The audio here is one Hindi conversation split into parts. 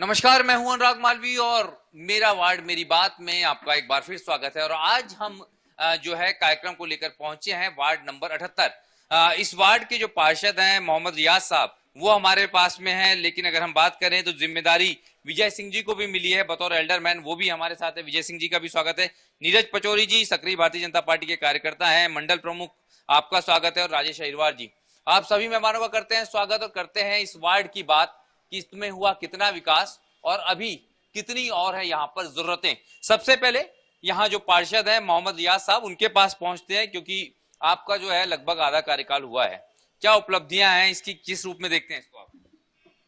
नमस्कार, मैं हूं अनुराग मालवी और मेरा वार्ड मेरी बात में आपका एक बार फिर स्वागत है। और आज हम जो है कार्यक्रम को लेकर पहुंचे हैं वार्ड नंबर 78। इस वार्ड के जो पार्षद हैं मोहम्मद रियाज साहब, वो हमारे पास में हैं। लेकिन अगर हम बात करें तो जिम्मेदारी विजय सिंह जी को भी मिली है बतौर एल्डरमैन, वो भी हमारे साथ है। विजय सिंह जी का भी स्वागत है। नीरज पचौरी जी सक्रिय भारतीय जनता पार्टी के कार्यकर्ता हैं, मंडल प्रमुख, आपका स्वागत है। और राजेश अहिरवार जी, आप सभी मेहमानों का करते हैं स्वागत और करते हैं इस वार्ड की बात कि इसमें हुआ कितना विकास और अभी कितनी और है यहाँ पर जरूरतें। सबसे पहले यहाँ जो पार्षद है मोहम्मद रियाज साहब, उनके पास पहुंचते हैं, क्योंकि आपका जो है लगभग आधा कार्यकाल हुआ है। क्या उपलब्धियां हैं, इसकी किस रूप में देखते हैं इसको आप?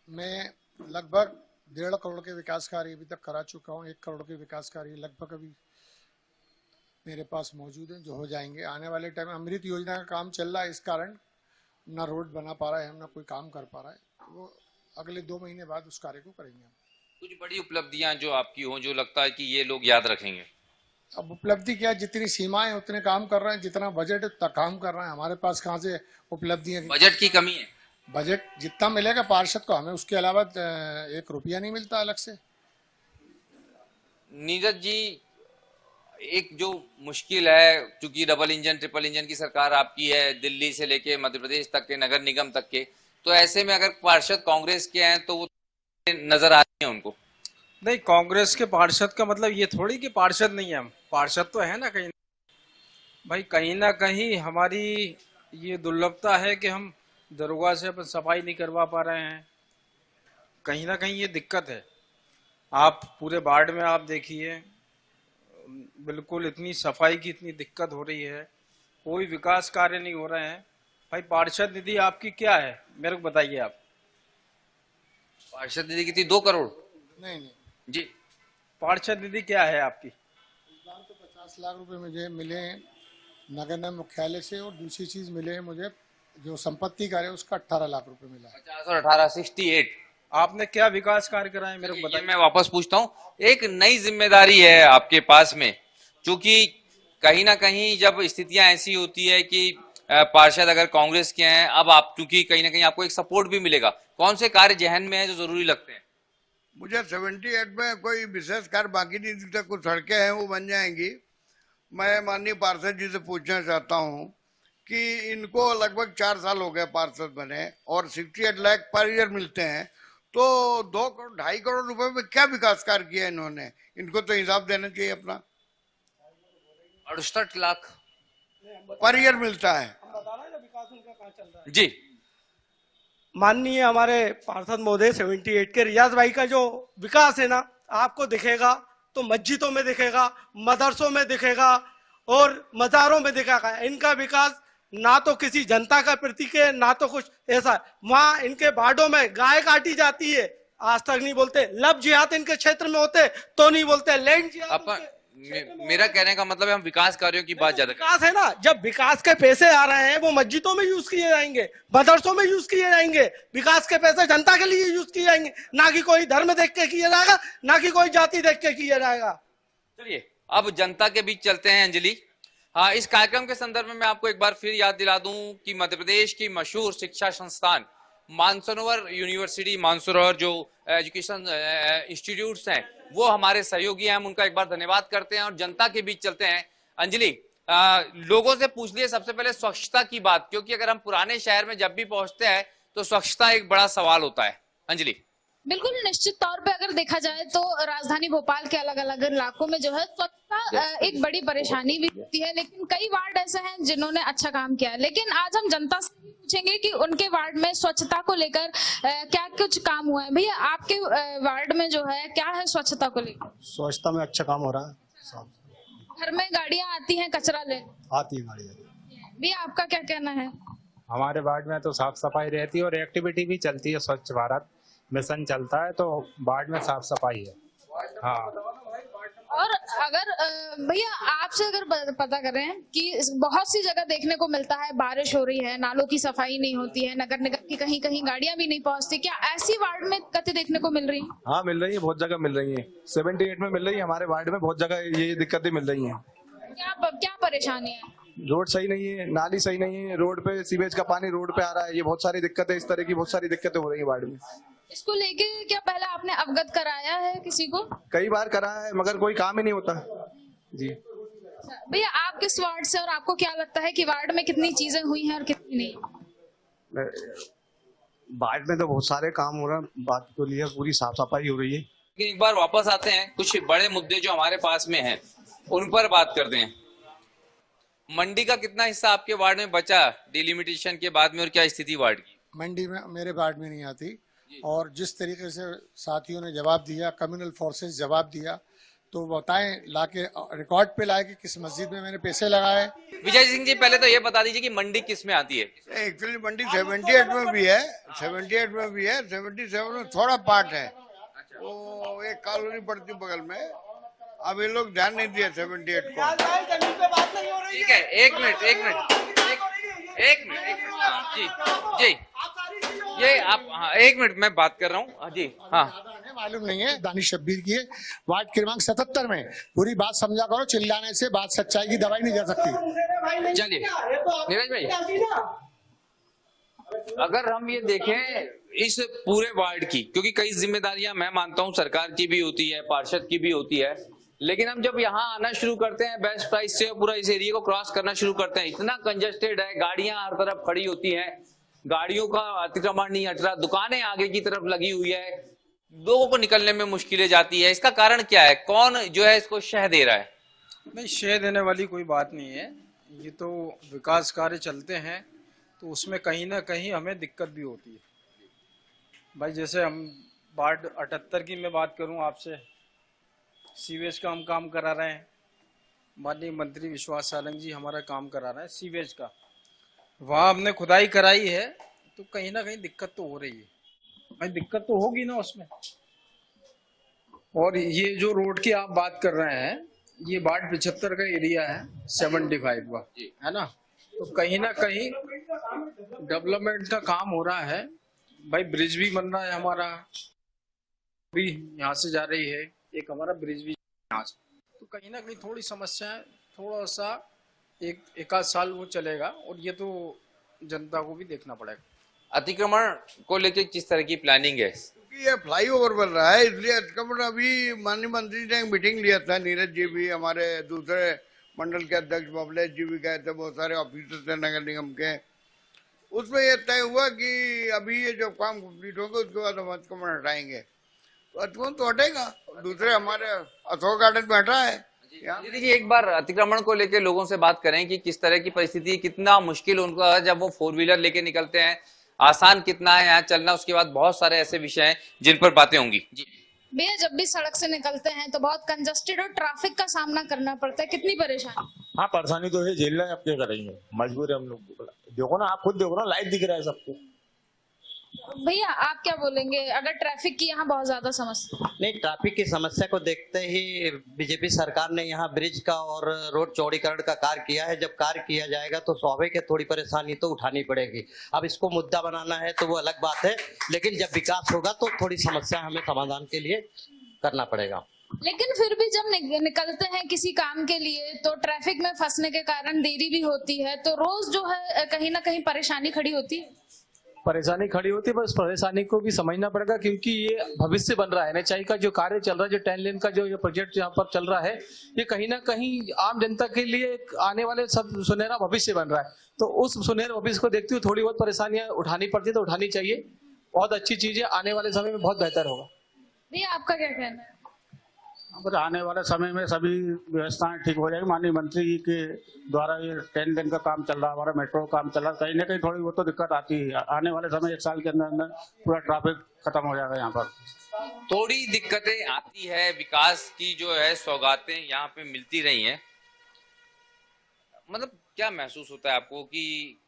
मैं लगभग 1.5 करोड़ के विकास कार्य अभी तक करा चुका हूँ। 1 करोड़ के विकास कार्य लगभग अभी मेरे पास मौजूद हैं, जो हो जाएंगे आने वाले टाइम। अमृत योजना का काम चल रहा है, इस कारण ना रोड बना पा रहा है हम, ना कोई काम कर पा रहा है। वो अगले 2 महीने बाद उस कार्य को करेंगे हम। कुछ बड़ी उपलब्धियां जो आपकी हो, जो लगता है कि ये लोग याद रखेंगे? अब उपलब्धि क्या, जितनी सीमाएं उतने काम कर रहे हैं, जितना बजट है उतना काम कर रहे हैं। हमारे पास कहाँ से उपलब्धियां? बजट की कमी है। बजट जितना मिलेगा पार्षद को, हमें उसके अलावा 1 रुपया नहीं मिलता अलग से। नीरज जी, एक जो मुश्किल है, क्योंकि डबल इंजन ट्रिपल इंजन की सरकार आपकी है, दिल्ली से लेके मध्य प्रदेश तक के, नगर निगम तक के, तो ऐसे में अगर पार्षद कांग्रेस के हैं तो वो नजर आती है उनको। नहीं, कांग्रेस के पार्षद का मतलब ये थोड़ी कि पार्षद नहीं है हम, पार्षद तो है ना कहीं भाई। कहीं ना कहीं हमारी ये दुर्लभता है कि हम दरोगा से अपन सफाई नहीं करवा पा रहे हैं। कहीं ना कहीं ये दिक्कत है। आप पूरे वार्ड में आप देखिए, बिल्कुल इतनी सफाई की इतनी दिक्कत हो रही है, कोई विकास कार्य नहीं हो रहे हैं। भाई पार्षद निधि आपकी क्या है, मेरे को बताइए आप। पार्षद निधि कितनी? 2 करोड़? नहीं जी, पार्षद निधि क्या है आपकी? तो 50 लाख रुपए मुझे मिले हैं नगर निगम मुख्यालय से, और दूसरी चीज मिले हैं मुझे जो संपत्ति कार्य उसका 18 लाख रुपए मिला है। 50 और 18 68। आपने क्या विकास कार्य कराए मेरे को बताइए। मैं वापस पूछता हूँ, एक नई जिम्मेदारी है आपके पास में, क्योंकि कहीं ना कहीं जब स्थितियां ऐसी होती है कि पार्षद अगर कांग्रेस के हैं, अब आप क्योंकि कहीं ना कहीं आपको एक सपोर्ट भी मिलेगा, कौन से कार्य जहन में है जो जरूरी लगते हैं? मुझे 78 में कोई विशेष कार्य बाकी नहीं दिखता। कुछ सड़कें हैं वो बन जाएंगी। मैं माननीय पार्षद जी से पूछना चाहता हूँ कि इनको लगभग 4 साल हो गए पार्षद बने और 68 लाख पर ईयर मिलते हैं, तो 2 करोड़ 2.5 करोड़ रुपए में क्या विकास कार्य किया इन्होंने? इनको तो हिसाब देना चाहिए अपना। 68 लाख पर ईयर मिलता है जी। माननीय हमारे पार्षद महोदय 78 के रियाज भाई का जो विकास है ना, आपको दिखेगा तो मस्जिदों में दिखेगा, मदरसों में दिखेगा और मज़ारों में दिखेगा। इनका विकास ना तो किसी जनता का प्रतीक है, ना तो कुछ ऐसा। वहां इनके बाड़ों में गाय काटी जाती है, आज तक नहीं बोलते। लब जिहाद इनके क्षेत्र में होते तो नहीं बोलते। लैंड जिहाद मेरा कहने का मतलब है हम विकास कार्यों की बात ज्यादा विकास है ना, जब विकास के पैसे आ रहे हैं वो मस्जिदों में यूज किए जाएंगे, मदरसों में यूज किए जाएंगे। विकास के पैसे जनता के लिए यूज किए जाएंगे, ना कि कोई धर्म देख के किया जाएगा, ना कि कोई जाति देख के किया जाएगा। चलिए अब जनता के बीच चलते हैं। अंजलि, हाँ, इस कार्यक्रम के संदर्भ में मैं आपको एक बार फिर याद दिला दूं कि मध्य प्रदेश की मशहूर शिक्षा संस्थान मानसरोवर यूनिवर्सिटी, मानसरोवर जो एजुकेशन इंस्टीट्यूट्स हैं, वो हमारे सहयोगी हैं। हम उनका एक बार धन्यवाद करते हैं और जनता के बीच चलते हैं। अंजलि, लोगों से पूछ लिए सबसे पहले स्वच्छता की बात, क्योंकि अगर हम पुराने शहर में जब भी पहुंचते हैं तो स्वच्छता एक बड़ा सवाल होता है। अंजलि। बिल्कुल, निश्चित तौर पे अगर देखा जाए तो राजधानी भोपाल के अलग अलग इलाकों में जो है स्वच्छता एक बड़ी परेशानी भी होती है, लेकिन कई वार्ड ऐसे हैं जिन्होंने अच्छा काम किया है। लेकिन आज हम जनता से भी पूछेंगे कि उनके वार्ड में स्वच्छता को लेकर क्या कुछ काम हुआ है। भैया, आपके वार्ड में जो है क्या है स्वच्छता को लेकर? स्वच्छता में अच्छा काम हो रहा है। घर में गाड़ियां आती हैं कचरा ले? आती है गाड़ियाँ। भैया, आपका क्या कहना है? हमारे वार्ड में तो साफ सफाई रहती है और एक्टिविटी भी चलती है। स्वच्छ भारत मिशन चलता है तो वार्ड में साफ सफाई है। हाँ, और अगर भैया आपसे अगर पता करें कि बहुत सी जगह देखने को मिलता है बारिश हो रही है, नालों की सफाई नहीं होती है, नगर निगम की कहीं कहीं गाड़ियां भी नहीं पहुंचती, क्या ऐसी वार्ड में दिक्कतें देखने को मिल रही हैं? हाँ, मिल रही है, बहुत जगह मिल रही है। 78 में मिल रही है, हमारे वार्ड में बहुत जगह ये दिक्कतें मिल रही हैं। क्या परेशानी है? रोड सही नहीं है, नाली सही नहीं है, रोड पे सीवेज का पानी रोड पे आ रहा है, ये बहुत सारी दिक्कतें, इस तरह की बहुत सारी दिक्कतें हो रही है वार्ड में। इसको लेके क्या पहले आपने अवगत कराया है किसी को? कई बार करा है मगर कोई काम ही नहीं होता जी। भैया आप किस वार्ड से और आपको क्या लगता है कि वार्ड में कितनी चीजें हुई हैं और कितनी नहीं? वार्ड में तो बहुत सारे काम हो रहे हैं, बात को लिए पूरी साफ सफाई हो रही है। लेकिन एक बार वापस आते हैं, कुछ बड़े मुद्दे जो हमारे पास में हैं उन पर बात करते हैं। मंडी का कितना हिस्सा आपके वार्ड में बचा डिलिमिटेशन के बाद में, और क्या स्थिति वार्ड की? मंडी में मेरे वार्ड में नहीं आती, और जिस तरीके से साथियों ने जवाब दिया, कम्युनल फोर्सेस जवाब दिया, तो बताएं लाके रिकॉर्ड पे लाए कि किस मस्जिद में मैंने पैसे लगाए। विजय सिंह जी, पहले तो ये बता दीजिए कि मंडी किस में आती है? एक्चुअली मंडी 78 में भी है, 78 में भी है, 77 में थोड़ा पार्ट है, वो एक कॉलोनी पड़ती बगल में। अब ये लोग ध्यान नहीं दिया 78 को। ठीक है, एक मिनट जी जी, ये आप, हाँ एक मिनट मैं बात कर रहा हूँ जी। हाँ मालूम नहीं है, दानिश शब्बीर की है, वार्ड क्रमांक 77 में। पूरी बात समझा करो, चिल्लाने से बात सच्चाई की दवाई नहीं जा सकती। चलिए नीरज भाई, अगर हम ये देखें इस पूरे वार्ड की, क्योंकि कई जिम्मेदारियां मैं मानता हूं सरकार की भी होती है, पार्षद की भी होती है, लेकिन हम जब यहाँ आना शुरू करते हैं बेस्ट प्राइस से पूरा इस एरिया को क्रॉस करना शुरू करते हैं, इतना कंजेस्टेड है, गाड़ियां हर तरफ खड़ी होती हैं, गाड़ियों का अतिक्रमण नहीं हट रहा, दुकानें आगे की तरफ लगी हुई है, लोगों को निकलने में मुश्किलें जाती है। इसका कारण क्या है? कौन जो है इसको शह दे रहा है? नहीं, शह देने वाली कोई बात नहीं है, ये तो विकास कार्य चलते हैं तो उसमें कहीं ना कहीं हमें दिक्कत भी होती है भाई। जैसे हम वार्ड 78 की मैं बात करूं आपसे, सीवेज का हम काम करा रहे हैं, माननीय मंत्री विश्वास सारंग जी हमारा काम करा रहे हैं सीवेज का, वहाँ हमने खुदाई कराई है, तो कहीं ना कहीं दिक्कत तो हो रही है भाई, दिक्कत तो होगी ना उसमें। और ये जो रोड की आप बात कर रहे हैं, ये वार्ड 75 का एरिया है, 75 का है ना, तो कहीं ना कहीं डेवलपमेंट का काम हो रहा है भाई। ब्रिज भी बन रहा है हमारा, भी यहाँ से जा रही है, एक हमारा ब्रिज भी यहाँ से, तो कहीं ना कहीं थोड़ी समस्या है, थोड़ा सा एक आध साल वो चलेगा, और ये तो जनता को भी देखना पड़ेगा। अतिक्रमण को लेकर किस तरह की प्लानिंग है? क्योंकि ये फ्लाईओवर बन रहा है, इसलिए अतिक्रमण, अभी माननीय मंत्री ने एक मीटिंग लिया था, नीरज जी भी, हमारे दूसरे मंडल के अध्यक्ष बबलेश जी भी गए थे, बहुत सारे ऑफिसर्स थे नगर निगम के, उसमें यह तय हुआ कि अभी ये जो काम कंप्लीट होगा उसके बाद हम अतिक्रमण हटाएंगे। तो अतिक्रमण तो हटेगा, दूसरे हमारे अशोक गार्डन में हटा है। दीदी जी, एक बार अतिक्रमण को लेकर लोगों से बात करें कि किस तरह की परिस्थिति, कितना मुश्किल उनका जब वो 4 व्हीलर लेके निकलते हैं, आसान कितना है यहाँ चलना, उसके बाद बहुत सारे ऐसे विषय हैं जिन पर बातें होंगी जी। भैया जब भी सड़क से निकलते हैं तो बहुत कंजस्टेड और ट्रैफिक का सामना करना पड़ता है, कितनी परेशानी? हाँ, परेशानी तो है, झेलना है, अब क्या करेंगे, मजबूर है हम लोग। देखो ना, आप खुद देखो ना, लाइट दिख रहा है सबको। भैया आप क्या बोलेंगे, अगर ट्रैफिक की यहाँ बहुत ज्यादा समस्या? नहीं, ट्रैफिक की समस्या को देखते ही बीजेपी सरकार ने यहाँ ब्रिज का और रोड चौड़ीकरण का कार्य किया है। जब कार्य किया जाएगा तो स्वाभाविक है थोड़ी परेशानी तो उठानी पड़ेगी। अब इसको मुद्दा बनाना है तो वो अलग बात है, लेकिन जब विकास होगा तो थोड़ी समस्या हमें समाधान के लिए करना पड़ेगा। लेकिन फिर भी जब निकलते हैं किसी काम के लिए तो ट्रैफिक में फंसने के कारण देरी भी होती है, तो रोज जो है कहीं ना कहीं परेशानी खड़ी होती है। परेशानी खड़ी होती है, बस परेशानी को भी समझना पड़ेगा, क्योंकि ये भविष्य बन रहा है। एनएचआई का जो कार्य चल रहा है, जो 10 लेन का जो प्रोजेक्ट यहाँ पर चल रहा है, ये कहीं ना कहीं आम जनता के लिए आने वाले सब सुनहरा भविष्य बन रहा है। तो उस सुनहरे भविष्य को देखते हुए थोड़ी बहुत परेशानियां उठानी पड़ती है, तो उठानी चाहिए। बहुत अच्छी चीज है, आने वाले समय में बहुत बेहतर होगा। भैया आपका क्या कहना है? अब आने वाले समय में सभी व्यवस्थाएं ठीक हो जाएगी। माननीय मंत्री जी के द्वारा ये 10 लेन का काम चल रहा है, हमारा मेट्रो का काम चल रहा है, कहीं ना कहीं थोड़ी बहुत तो दिक्कत आती है। आने वाले समय 1 साल के अंदर अंदर पूरा ट्रैफिक खत्म हो जाएगा यहाँ पर। थोड़ी दिक्कतें आती है, विकास की जो है सौगातें यहाँ पे मिलती रही हैं, मतलब क्या महसूस होता है आपको कि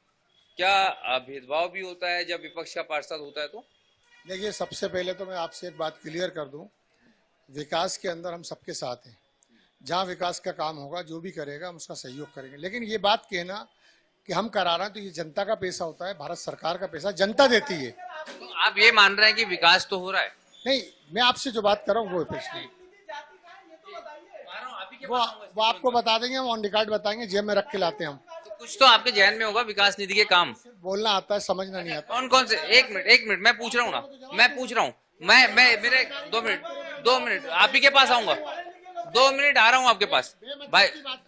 क्या भेदभाव भी होता है जब विपक्ष का पार्षद होता है? तो देखिए, सबसे पहले तो मैं आपसे एक बात क्लियर कर दूं, विकास के अंदर हम सबके साथ हैं। जहां विकास का काम होगा, जो भी करेगा हम उसका सहयोग करेंगे। लेकिन ये बात कहना कि हम करा रहे हैं तो ये जनता का पैसा होता है, भारत सरकार का पैसा जनता देती है। तो आप ये मान रहे हैं कि विकास तो हो रहा है? नहीं, मैं आपसे जो बात कर रहा हूँ वो प्रश्न वो आपको बता देंगे, हम ऑन रिकॉर्ड बताएंगे, जेब में रख के लाते हैं हम। तो कुछ तो आपके जहन में होगा विकास निधि के काम। बोलना आता है, समझना नहीं आता। कौन कौन से? एक मिनट मैं पूछ रहा हूँ ना, मैं पूछ रहा हूँ। मैं मेरे 2 मिनट आप ही के पास आऊंगा। 2 मिनट आ रहा हूँ आपके पास। भाई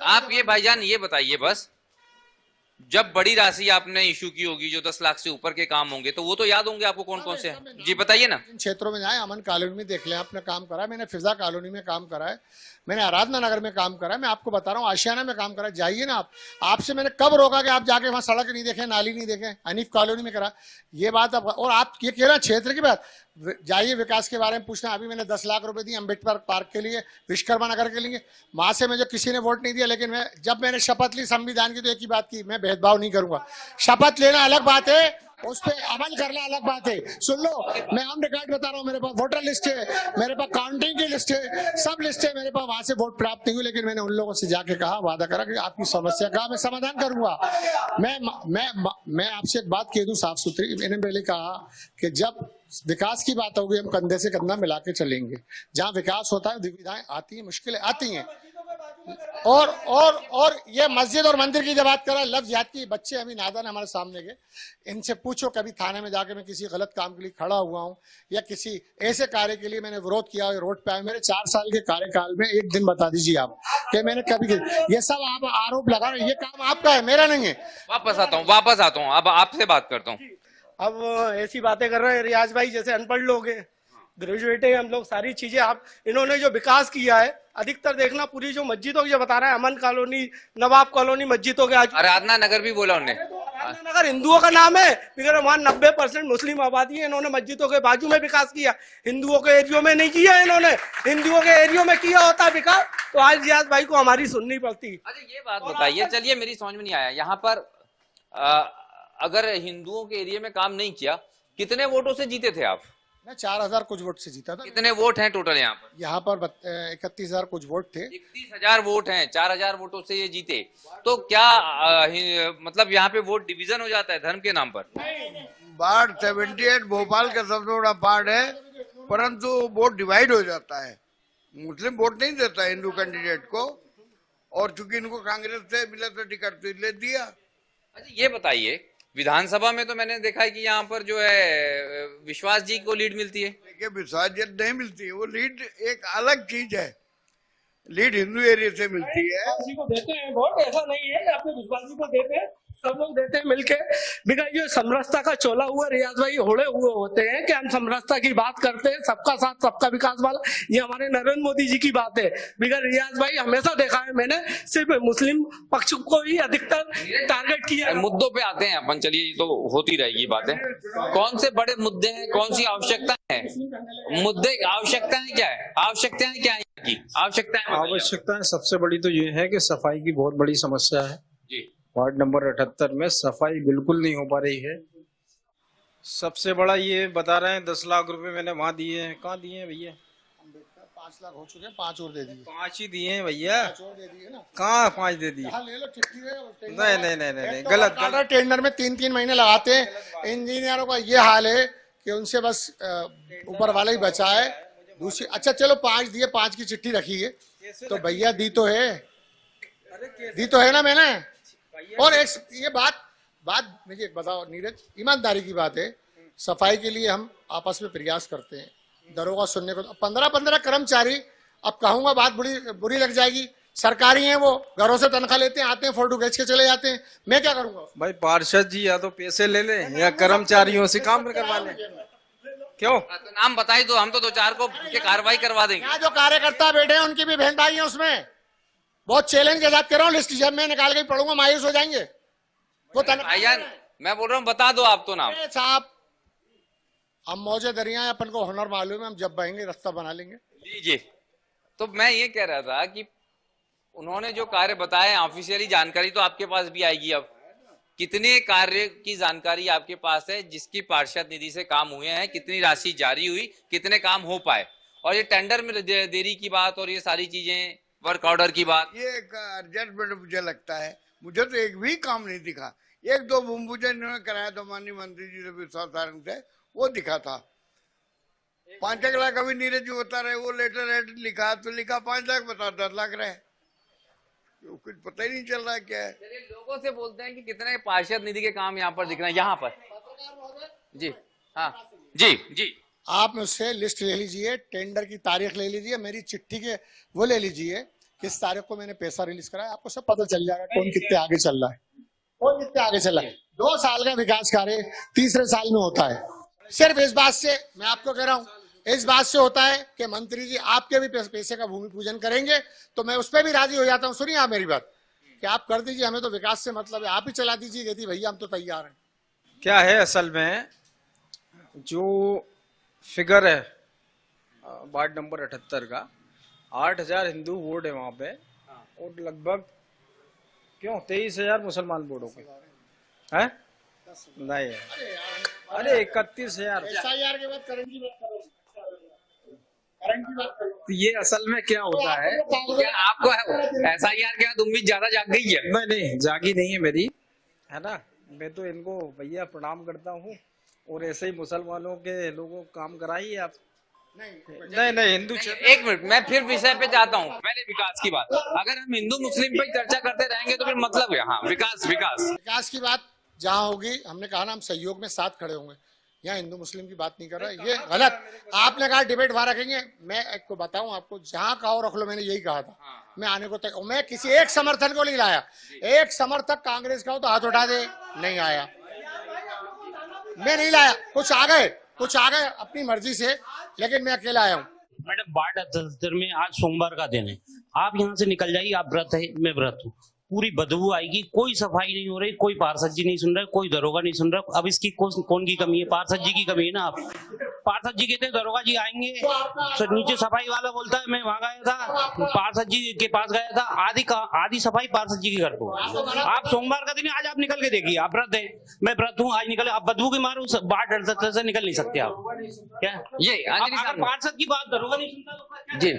आप ये भाईजान ये बताइए बस, जब बड़ी राशि आपने इशू की होगी जो 10 लाख से ऊपर के काम होंगे तो वो तो याद होंगे आपको कौन कौन से हैं? जी बताइए ना। इन क्षेत्रों में जाए, अमन कॉलोनी में देख लें, आपने काम करा है। मैंने फिजा कॉलोनी में काम करा है, मैंने आराधना नगर में काम करा है, मैं आपको बता रहा हूँ आशियाना में काम करा है। जाइए ना आप। आपसे मैंने कब रोका कि आप जाके वहाँ सड़क नहीं देखें, नाली नहीं देखें? हनीफ कॉलोनी में करा ये बात। अब और आप ये कह रहे हैं क्षेत्र की बात, जाइए विकास के बारे में पूछना। अभी मैंने 10 लाख रुपए दिए अम्बेडकर पार्क के लिए, विश्वकर्मा नगर के लिए। वहां से मुझे किसी ने वोट नहीं दिया, लेकिन जब मैंने शपथ ली संविधान की तो एक ही बात की, मैं भेदभाव नहीं करूंगा। शपथ लेना अलग बात है, उस पर अमल करना अलग बात है। सुन लो, मैं ऑन रिकॉर्ड बता रहा हूँ, मेरे पास वोटर लिस्ट है, मेरे पास काउंटिंग की लिस्ट है, सब लिस्ट है मेरे पास। वहां से वोट प्राप्त नहीं हुई, लेकिन मैंने उन लोगों से जाके कहा, वादा करा कि आपकी समस्या का मैं समाधान करूंगा। मैं आपसे एक बात कह दूं साफ सुथरी, मैंने पहले कहा कि जब विकास की बात होगी हम कंधे से कंधा मिला के चलेंगे। जहां विकास होता है दुविधाएं आती हैं, मुश्किलें आती हैं। और ये मस्जिद और मंदिर की जब बात करें, लफ्ज याद की, बच्चे अभी नादान हमारे सामने के, इनसे पूछो कभी थाने में जाके मैं किसी गलत काम के लिए खड़ा हुआ हूं या किसी ऐसे कार्य के लिए मैंने विरोध किया रोड पे आए। मेरे 4 साल के कार्यकाल में एक दिन बता दीजिए आप कि मैंने कभी, ये सब आप आरोप लगा रहे हैं, ये काम आपका है, मेरा नहीं है। वापस आता हूँ अब आपसे बात करता हूँ। अब ऐसी बातें कर रहे हैं रियाज भाई जैसे अनपढ़ लोग हैं, ग्रेजुएट है हम लोग, सारी चीजें आप इन्होंने जो विकास किया है अधिकतर देखना, पूरी जो मस्जिदों की जो बता रहा है, अमन कॉलोनी, नवाब कॉलोनी मस्जिदों के, आज आराधना नगर भी बोला उन्होंने। आराधना नगर हिंदुओं का नाम है, मगर वहाँ 90% मुस्लिम आबादी है। इन्होंने मस्जिदों के बाजू में विकास किया, हिंदुओं के एरियो में नहीं किया इन्होंने। हिंदुओं के एरियो में किया होता विकास तो आज रियाज भाई को हमारी सुननी पड़ती। अच्छा ये बात बताइए, चलिए मेरी समझ में नहीं आया, यहाँ पर अगर हिंदुओं के एरिया में काम नहीं किया, कितने वोटों से जीते थे आप? मैं 4000 कुछ वोट से जीता था। कितने वोट हैं टोटल यहाँ पर? यहाँ पर 31,000 कुछ वोट थे। 31,000 वोट हैं, 4,000 वोटों से ये जीते। तो क्या मतलब यहाँ पे वोट डिवीजन हो जाता है धर्म के नाम पर? वार्ड 78 भोपाल का सबसे बड़ा वार्ड है, परंतु वोट डिवाइड हो जाता है। मुस्लिम वोट नहीं देता हिंदू कैंडिडेट को, और चूंकि इनको कांग्रेस से मिला तो टिकट तो ले दिया। अच्छा ये बताइए, विधानसभा में तो मैंने देखा है कि यहाँ पर जो है विश्वास जी को लीड मिलती है। देखिए विश्वास जी नहीं मिलती है, वो लीड एक अलग चीज है। लीड हिंदू एरिया से मिलती है। विश्वास जी को देते हैं वोट, ऐसा नहीं है अपने विश्वास जी को देते हैं, सब लोग देते हैं मिलके। बिका ये समरसता का चोला हुआ रियाज भाई होड़े हुए होते हैं कि हम समरसता की बात करते हैं, सबका साथ सबका विकास वाला, ये हमारे नरेंद्र मोदी जी की बात है। बिका रियाज भाई हमेशा देखा है मैंने, सिर्फ मुस्लिम पक्ष को ही अधिकतर टारगेट किया। मुद्दों पे आते हैं अपन, चलिए तो होती रहेगी बातें। कौन से बड़े मुद्दे हैं, कौन सी आवश्यकता है? मुद्दे आवश्यकताएं क्या है? आवश्यकताएं क्या है की आवश्यकताएं सबसे बड़ी तो ये है कि सफाई की बहुत बड़ी समस्या है जी। वार्ड नंबर 78 में सफाई बिल्कुल नहीं हो पा रही है। सबसे बड़ा ये बता रहे हैं 10 लाख रुपए मैंने वहाँ दिए हैं, कहाँ दिए हैं भैया? 5 लाख हो चुके हैं, 5 और दे दिए। 5 ही दिए हैं भैया, 5 और दे दिए ना। कहाँ 5 दे दिए? ले लो, चिट्ठी है। नहीं गलत। टेंडर में 3-3 महीने लगाते हैं। इंजीनियरों का ये हाल है कि उनसे बस ऊपर वाला ही बचा है। दूसरी अच्छा चलो 5 दिए, 5 की चिट्ठी रखी है तो भैया दी तो है ना मैंने। और एक ये बात मुझे बताओ नीरज, ईमानदारी की बात है, सफाई के लिए हम आपस में प्रयास करते हैं, दरोगा सुनने को 15-15 कर्मचारी, अब कहूंगा बात बुरी लग जाएगी, सरकारी हैं वो, घरों से तनख्वाह लेते हैं, आते हैं फोटो खींच के चले जाते हैं, मैं क्या करूंगा? भाई पार्षद जी या तो पैसे ले ले या कर्मचारियों से काम करवा ले। क्यों? तो नाम बताई दो, हम तो 2-4 को कार्रवाई करवा देंगे। यहाँ जो कार्यकर्ता बैठे हैं उनकी भी बहन भाई है उसमें, बहुत चैलेंज के साथ कर रहा हूँ, लिस्ट जब मैं निकाल के पढ़ूंगा मायूस हो जाएंगे वो। भाईजान मैं बोल रहा हूँ बता दो आप तो नाम। साहब हम मौजे दरिया है, अपन को हुनर मालूम है, हम जब बहेंगे रास्ता बना लेंगे। लीजिए, तो मैं ये कह रहा था कि उन्होंने जो कार्य बताए ऑफिशियली जानकारी तो आपके पास भी आएगी। अब कितने कार्य की जानकारी आपके पास है जिसकी पार्षद निधि से काम हुए हैं, कितनी राशि जारी हुई, कितने काम हो पाए, और ये टेंडर में देरी की बात और ये सारी चीजें, वर्क ऑर्डर की बात, ये एक एडजस्टमेंट मुझे लगता है। मुझे तो एक भी काम नहीं दिखा। 1-2 भूमि पूजन इन्होंने कराया था माननीय मंत्री जी से विश्वास से, वो दिखा था। 5 लाख अभी नीरज जी बता रहे, वो लेटर लिखा तो लिखा 5 लाख, बता 10 लाख रहे। कुछ पता ही नहीं चल रहा है क्या है। चलिए लोगों से बोलते हैं कि कितने पार्षद निधि के काम यहाँ पर दिख रहे हैं। यहाँ पर जी हाँ जी जी आप मुझसे लिस्ट ले लीजिए, टेंडर की तारीख ले लीजिए, मेरी चिट्ठी के वो ले लीजिए, किस तारीख को मैंने पैसा रिलीज कराया, आपको सब पता चल जाएगा कौन कितने आगे चल रहा है, कौन कितने आगे चल रहा है। 2 साल का विकास कार्य तीसरे साल में होता है। सिर्फ इस बात से मैं आपको कह रहा हूँ, इस बात से होता है कि मंत्री जी आपके भी पैसे का भूमि पूजन करेंगे तो मैं उस पर भी राजी हो जाता हूँ। सुनिए आप मेरी बात कि आप कर दीजिए, हमें तो विकास से मतलब है, आप ही चला दीजिए, कहती भैया हम तो तैयार हैं। क्या है असल में जो फिगर है वार्ड नंबर 78 का, 8000 हिंदू वोट है वहां पे और लगभग 23,000 मुसलमान वोट हो गए हैं। नहीं है, अरे 31,000। SIR के बाद करंट की बात करो, करंट की बात करो। तो ये असल में क्या होता है, क्या आपको SIR के बाद उम्मीद ज्यादा जाग गई है? नहीं जागी नहीं है मेरी, है ना। मैं तो इनको भैया प्रणाम करता हूँ और ऐसे ही मुसलमानों के लोगों को काम कराइए आप। नहीं हिंदू। एक मिनट, मैं फिर विषय पे जाता हूँ। पहले विकास की बात, अगर हम हिंदू मुस्लिम पे चर्चा करते रहेंगे तो फिर मतलब है हाँ विकास की बात जहाँ होगी, हमने कहा ना हम सहयोग में साथ खड़े होंगे, यहाँ हिंदू मुस्लिम की बात नहीं कर रहा, ये गलत। आपने कहा डिबेट वहां रखेंगे, मैं एक को बताऊं आपको, जहाँ कहो रख लो, मैंने यही कहा था। मैं आने को तक मैं किसी एक समर्थन को नहीं लाया, एक समर्थक कांग्रेस का हो तो हाथ उठा दे, नहीं आया, मैं नहीं लाया, कुछ आ गए अपनी मर्जी से, लेकिन मैं अकेला आया हूँ। मैडम वार्ड 78 में आज सोमवार का दिन है, आप यहाँ से निकल जाइए, आप व्रत है, मैं व्रत हूँ, पूरी बदबू आएगी, कोई सफाई नहीं हो रही, कोई पार्षद जी नहीं सुन रहा, कोई दरोगा नहीं सुन रहा। अब इसकी कौन की कमी है? पार्षद जी की कमी है ना। आप पार्षद जी कहते हैं दरोगा जी आएंगे, तो नीचे सफाई वाला बोलता है मैं वहां गया था, पार्षद जी के पास गया था, आधी सफाई पार्षद जी के घर को। आप सोमवार का दिन है, आज आप निकल के देखिए, आप व्रत है, मैं व्रत हूँ, आज निकले, आप बदबू के मारे वार्ड 78 से निकल नहीं सकते आप। क्या ये पार्षद की बात दरोगा नहीं सुनता जी?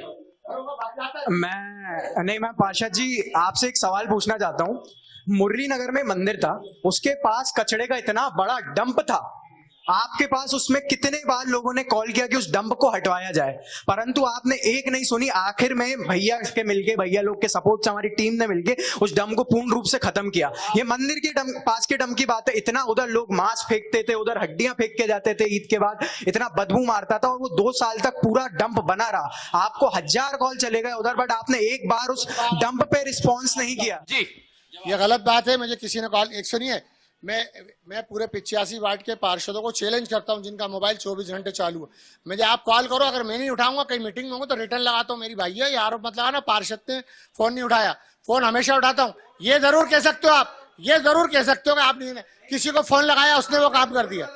मैं पार्षद जी आपसे एक सवाल पूछना चाहता हूँ। मुरली नगर में मंदिर था, उसके पास कचड़े का इतना बड़ा डंप था, आपके पास उसमें कितने बार लोगों ने कॉल किया कि उस डंप को हटवाया जाए, परंतु आपने एक नहीं सुनी। आखिर में भैया लोग के सपोर्ट से हमारी टीम ने मिलके उस डंप को पूर्ण रूप से खत्म किया। ये मंदिर के पास के डंप की बात है, इतना उधर लोग मांस फेंकते थे, उधर हड्डियां फेंक के जाते थे ईद के बाद, इतना बदबू मारता था और वो 2 साल तक पूरा डंप बना रहा। आपको 1000 कॉल चले गए उधर, बट आपने एक बार उस डंप पे रिस्पॉन्स नहीं किया। जी ये गलत बात है, मुझे किसी ने कॉल, एक सुनिए, मैं पूरे 85 वार्ड के पार्षदों को चैलेंज करता हूं जिनका मोबाइल 24 घंटे चालू है, मुझे आप कॉल करो, अगर मैं नहीं उठाऊंगा, कहीं मीटिंग में होंगे तो रिटर्न लगाता हूं, मेरी भाई है, ये आरोप मत लगाना पार्षद ने फोन नहीं उठाया, फोन हमेशा उठाता हूं। ये जरूर कह सकते हो आप, ये जरूर कह सकते हो कि आपने किसी को फोन लगाया, उसने वो काम कर दिया।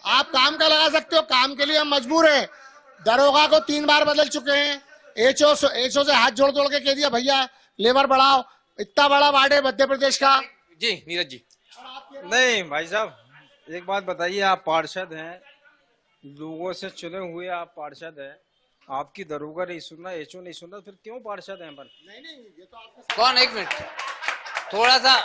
आप काम का लगा सकते हो, काम के लिए हम मजबूर हैं। दरोगा को 3 बार बदल चुके हैं, एचओ से हाथ जोड़ के कह दिया भैया लेबर बढ़ाओ, इतना बड़ा वार्ड है मध्य प्रदेश का। जी नीरज जी। नहीं भाई साहब एक बात बताइए, आप पार्षद हैं, लोगों से चुने हुए आप पार्षद हैं, आपकी दरोगा नहीं सुन रहा, एचओ नहीं सुन रहा, फिर क्यों पार्षद हैं? नहीं ये तो आपका कौन, एक मिनट, थोड़ा सा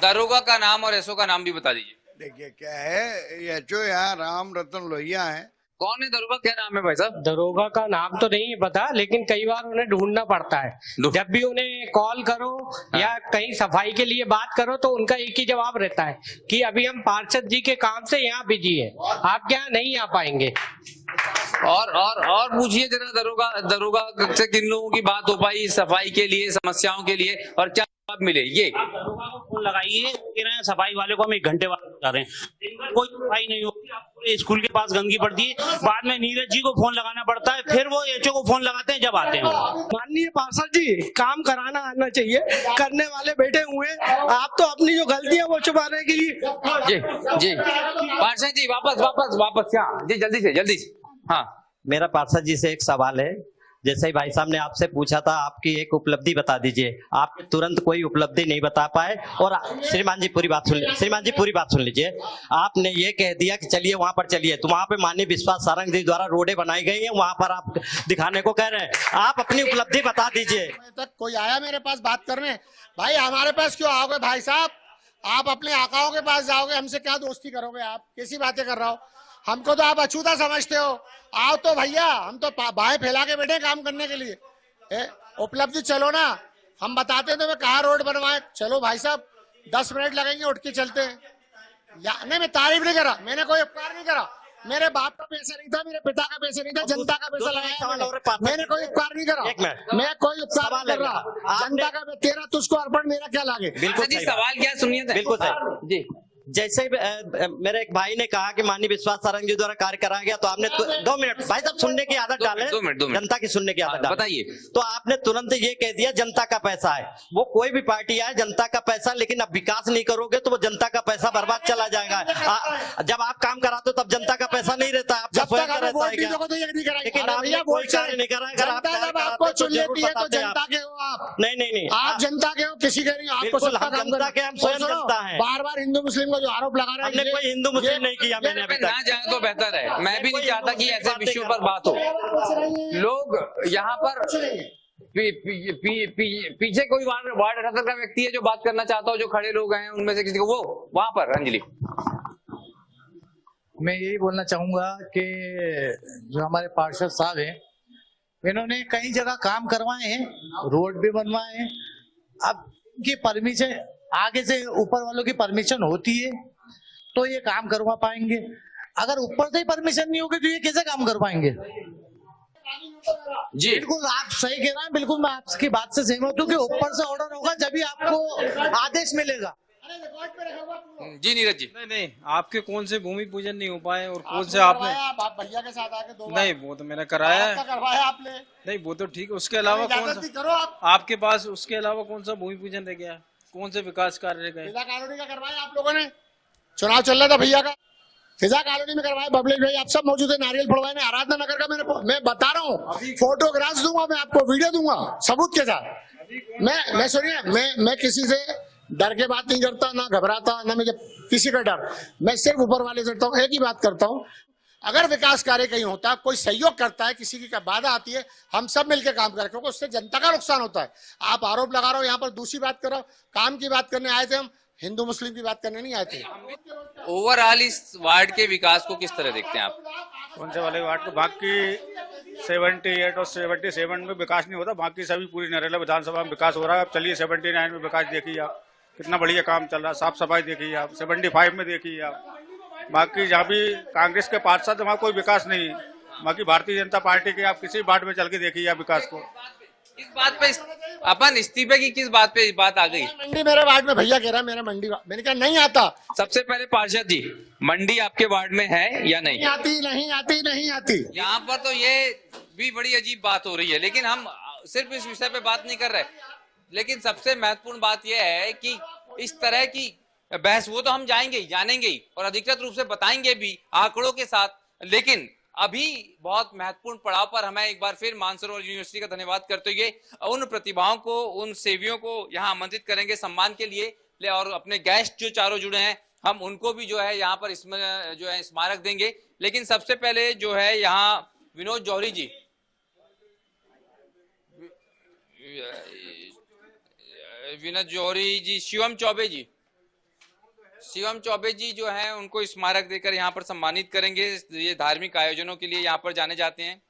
दरोगा का नाम और एसओ का नाम भी बता दीजिए। देखिए क्या है, एचओ यहाँ राम रतन लोहिया है। कौन है दरोगा, क्या नाम है भाई साहब? दरोगा का नाम तो नहीं पता, लेकिन कई बार उन्हें ढूंढना पड़ता है। जब भी उन्हें कॉल करो या कहीं सफाई के लिए बात करो तो उनका एक ही जवाब रहता है कि अभी हम पार्षद जी के काम से यहाँ बिजी है, आप यहाँ नहीं आ पाएंगे। और पूछिए जरा दरोगा से किन लोगों की बात हो पाई सफाई के लिए, समस्याओं के लिए, और क्या जवाब मिले? ये फोन लगाइए, सफाई वाले को हम 1 घंटे बाद बता रहे हैं, कोई सफाई नहीं होती, पूरे स्कूल के पास गंदगी पड़ती है, बाद में नीरज जी को फोन लगाना पड़ता है, फिर वो एचओ को फोन लगाते हैं जब आते हैं। माननीय पार्षद जी, काम कराना आना चाहिए, करने वाले बैठे हुए, आप तो अपनी जो गलती है वो छुपाने के लिए। जी पार्षद जी वापस क्या जी, जल्दी से। हाँ, मेरा पार्षद जी से एक सवाल है, जैसे ही भाई साहब ने आपसे पूछा था, आपकी एक उपलब्धि बता दीजिए, आप तुरंत कोई उपलब्धि नहीं बता पाए। और श्रीमान जी पूरी बात सुन लीजिए, आपने ये कह दिया कि चलिए वहां पर चलिए, तो वहां पे माननीय विश्वास सारंग जी द्वारा रोडें बनाई गई हैं, वहां पर आप दिखाने को कह रहे हैं, आप अपनी उपलब्धि बता दीजिए। तक कोई आया मेरे पास बात करने? भाई हमारे पास क्यों आओगे भाई साहब, आप अपने आकाओं के पास जाओगे, हमसे क्या दोस्ती करोगे? आप कैसी बातें कर रहा हो? हमको तो आप अछूता समझते हो। आओ तो भैया, हम तो बाहें फैला के बैठे काम करने के लिए। उपलब्धि चलो ना, हम बताते हैं तुम्हें कहाँ रोड बनवाए, चलो भाई साहब 10 मिनट लगेंगे, उठ के चलते हैं। नहीं, मैं तारीफ नहीं करा, मैंने कोई उपकार नहीं करा, मेरे बाप का पैसा नहीं था, मेरे पिता का पैसा नहीं था, जनता का पैसा लगाया मैंने कोई उपकार नहीं करा, मैं कोई उपकार नहीं कर रहा, जनता का तेरा तुझको अर्पण, मेरा क्या लागे। बिल्कुल जी, सवाल क्या सुनिए, बिल्कुल सही जी। जैसे मेरे एक भाई ने कहा कि माननीय विश्वास सारंग जी द्वारा कार्य कराया गया, तो आपने 2 मिनट भाई साहब सुनने की आदत डाले, जनता की सुनने की आदत डाले, बताइए। तो आपने तुरंत ये कह दिया जनता का पैसा है, वो कोई भी पार्टी आए जनता का पैसा, लेकिन अब विकास नहीं करोगे तो वो जनता का पैसा बर्बाद चला जाएगा। जब आप काम कराते हो तब जनता का पैसा नहीं रहता, आपका स्वयं का रहता है, लेकिन आपने कोई कार्य नहीं करा। अगर आपको चुन लेती है तो जनता के हो आप, नहीं आप जनता के हो, किसी के नहीं, आपको जनता के, हम स्वयं जनता है। बार बार हिंदू मुस्लिम जो आरोप लगा रहे हैं, हमने कोई हिंदू मुस्लिम नहीं किया, मैंने अभी ना जाए तो बेहतर है। मैं भी नहीं चाहता कि ऐसे विषयों पर बात हो। लोग यहाँ पर पीछे कोई वार्ड 78 का व्यक्ति है जो बात करना चाहता हो, जो खड़े लोग हैं उनमें से किसी को, वो वहां पर अंजलि। मैं यही बोलना चाहूंगा कि जो हमारे पार्षद साहब हैं, इन्होंने कई जगह काम करवाए हैं, रोड भी बनवाए हैं। अब की परमिशन आगे से ऊपर वालों की परमिशन होती है तो ये काम करवा पाएंगे, अगर ऊपर से ही परमिशन नहीं होगी तो ये कैसे काम कर पाएंगे। जी बिल्कुल आप सही कह रहे हैं, बिल्कुल मैं आपकी बात से सहमत हूँ कि ऊपर से ऑर्डर होगा जब ही आपको आदेश मिलेगा। जी नीरज जी, नहीं आपके कौन से भूमि पूजन नहीं हो पाए और कौन से आपने, आप भैया के साथ आके 2 नहीं वो तो मैंने कराया है, करवाया आपने, नहीं वो तो ठीक है, उसके अलावा कौन सा करो आप, आपके पास उसके अलावा कौन सा भूमि पूजन रह गया, कौन से विकास कार्य रह गए। फिजा कॉलोनी का करवाया आप लोगों ने, चुनाव चल रहा था भैया का, फिजा कॉलोनी में करवाया, बबली भाई आप सब मौजूद है, नारियल फोड़वाए, आराधना नगर का मैं बता रहा हूँ, फोटोग्राफ्स दूंगा मैं आपको, वीडियो दूंगा सबूत के साथ। मैं सुनिए, मैं किसी से डर के बात नहीं करता, ना घबराता, ना मुझे किसी का डर, मैं सिर्फ ऊपर वाले से डरता हूँ। एक ही बात करता हूँ, अगर विकास कार्य कहीं होता है, कोई सहयोग करता है, किसी की बाधा आती है, हम सब मिलकर काम करें, क्योंकि उससे जनता का नुकसान होता है। आप आरोप लगा रहे हो, यहाँ पर दूसरी बात कर रहे हो, काम की बात करने आए थे हम, हिंदू मुस्लिम की बात करने नहीं आए थे। ओवरऑल इस वार्ड के विकास को किस तरह देखते हैं आप? कौन से वाले वार्ड को? बाकी 78 और 77 में विकास नहीं होता, बाकी सभी पूरी नरेला विधानसभा में विकास हो रहा है। अब चलिए 79 में विकास देखिए आप, कितना बढ़िया काम चल रहा है, साफ सफाई देखिए आप, 75 में देखिए आप। बाकी जहाँ भी कांग्रेस के पार्षद वहाँ कोई विकास नहीं, बाकी भारतीय जनता पार्टी के आप किसी वार्ड में चल के देखिए आप विकास को। इस बात पे अपन इस्तीफे की किस बात पे बात आ गई? मंडी मेरे वार्ड में भैया कह रहा है मेरा मंडी, मैंने कहा नहीं आता। सबसे पहले पार्षद जी, मंडी आपके वार्ड में है या नहीं? नहीं आती। यहाँ पर तो ये भी बड़ी अजीब बात हो रही है, लेकिन हम सिर्फ इस विषय पे बात नहीं कर रहे। लेकिन सबसे महत्वपूर्ण बात यह है कि इस तरह की बहस वो तो हम जानेंगे ही और अधिकृत रूप से बताएंगे भी आंकड़ों के साथ। लेकिन अभी बहुत महत्वपूर्ण पड़ाव पर हमें एक बार फिर मानसरोवर यूनिवर्सिटी का धन्यवाद करते हुए उन प्रतिभाओं को, उन सेवियों को यहाँ आमंत्रित करेंगे सम्मान के लिए, और अपने गेस्ट जो चारों जुड़े हैं हम उनको भी जो है यहाँ पर इसमें जो है स्मारक देंगे। लेकिन सबसे पहले जो है यहाँ विनोद जौहरी जी, शिवम चौबे जी जो हैं उनको स्मारक देकर यहाँ पर सम्मानित करेंगे। ये धार्मिक आयोजनों के लिए यहाँ पर जाने जाते हैं।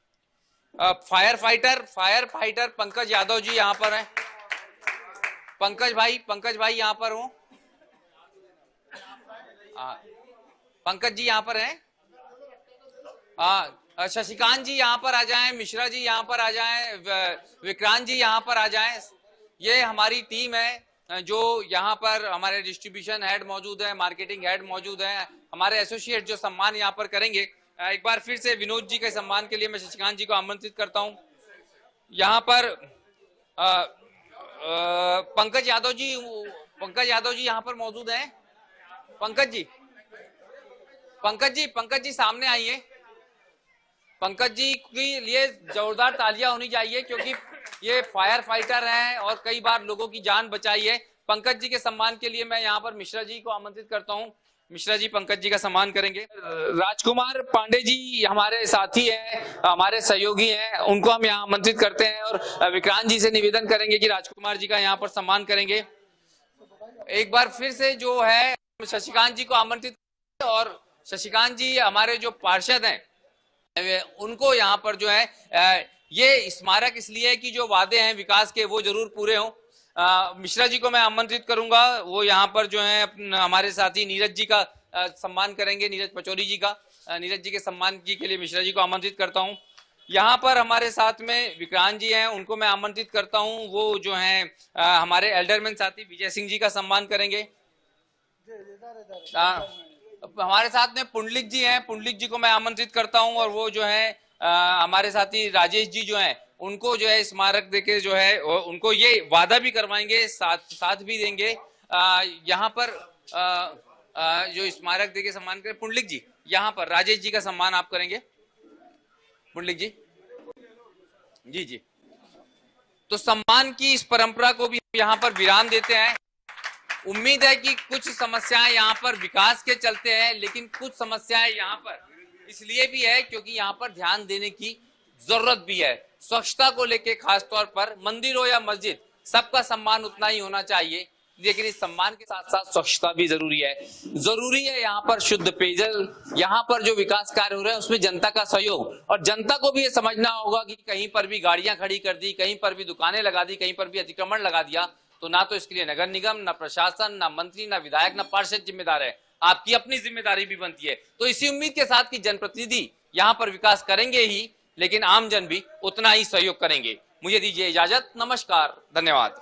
फायर फाइटर पंकज यादव जी यहाँ पर हैं। पंकज भाई यहाँ पर हो? पंकज जी यहाँ पर हैं। शशिकांत जी यहाँ पर आ जाएं, मिश्रा जी यहाँ पर आ जाएं, विक्रांत जी यहाँ पर आ जाएं। ये हमारी टीम है जो यहाँ पर हमारे डिस्ट्रीब्यूशन हेड मौजूद है, मार्केटिंग हेड मौजूद है, हमारे एसोसिएट जो सम्मान यहाँ पर करेंगे। एक बार फिर से विनोद जी के सम्मान के लिए मैं शशिकांत जी को आमंत्रित करता हूँ। यहाँ पर पंकज यादव जी यहाँ पर मौजूद हैं। पंकज जी सामने आइए। पंकज जी के लिए जोरदार तालियां होनी चाहिए क्योंकि ये फायर फाइटर हैं और कई बार लोगों की जान बचाई है। पंकज जी के सम्मान के लिए मैं यहाँ पर मिश्रा जी को आमंत्रित करता हूँ। मिश्रा जी पंकज जी का सम्मान करेंगे। राजकुमार पांडे जी हमारे साथी हैं, हमारे सहयोगी हैं, उनको हम यहाँ आमंत्रित करते हैं और विक्रांत जी से निवेदन करेंगे कि राजकुमार जी का यहाँ पर सम्मान करेंगे। एक बार फिर से जो है शशिकांत जी को आमंत्रित, और शशिकांत जी हमारे जो पार्षद हैं उनको यहाँ पर जो है ये स्मारक इसलिए है कि जो वादे हैं विकास के वो जरूर पूरे हों। मिश्रा जी को मैं आमंत्रित करूंगा, वो यहाँ पर जो है हमारे साथी नीरज जी का सम्मान करेंगे, नीरज पचौरी जी का। नीरज जी के सम्मान जी के लिए मिश्रा जी को आमंत्रित करता हूँ। यहाँ पर हमारे साथ में विक्रांत जी हैं, उनको मैं आमंत्रित करता हूँ, वो जो हैं हमारे एल्डरमैन साथी विजय सिंह जी का सम्मान करेंगे। हमारे साथ में पुंडलिक जी हैं, पुंडलिक जी को मैं आमंत्रित करता हूँ, और वो जो है हमारे साथी राजेश जी जो हैं उनको जो है स्मारक देके जो है उनको ये वादा भी करवाएंगे, साथ भी देंगे। यहाँ पर जो स्मारक देके सम्मान करें, पुंडलिक जी यहाँ पर राजेश जी का सम्मान आप करेंगे। पुंडलिक जी जी। तो सम्मान की इस परंपरा को भी यहाँ पर विराम देते हैं। उम्मीद है कि कुछ समस्याएं यहाँ पर विकास के चलते हैं, लेकिन कुछ समस्याएं यहाँ पर इसलिए भी है क्योंकि यहाँ पर ध्यान देने की जरूरत भी है। स्वच्छता को लेके खास तौर पर मंदिर हो या मस्जिद, सबका सम्मान उतना ही होना चाहिए, लेकिन इस सम्मान के साथ साथ स्वच्छता भी जरूरी है। जरूरी है यहाँ पर शुद्ध पेयजल, यहाँ पर जो विकास कार्य हो रहे हैं उसमें जनता का सहयोग, और जनता को भी ये समझना होगा कि कहीं पर भी गाड़ियां खड़ी कर दी, कहीं पर भी दुकानें लगा दी, कहीं पर भी अतिक्रमण लगा दिया, तो ना तो इसके लिए नगर निगम, ना प्रशासन, ना मंत्री, ना विधायक, ना पार्षद जिम्मेदार है, आपकी अपनी जिम्मेदारी भी बनती है। तो इसी उम्मीद के साथ कि जनप्रतिनिधि यहाँ पर विकास करेंगे ही, लेकिन आम जन भी उतना ही सहयोग करेंगे। मुझे दीजिए इजाजत, नमस्कार, धन्यवाद।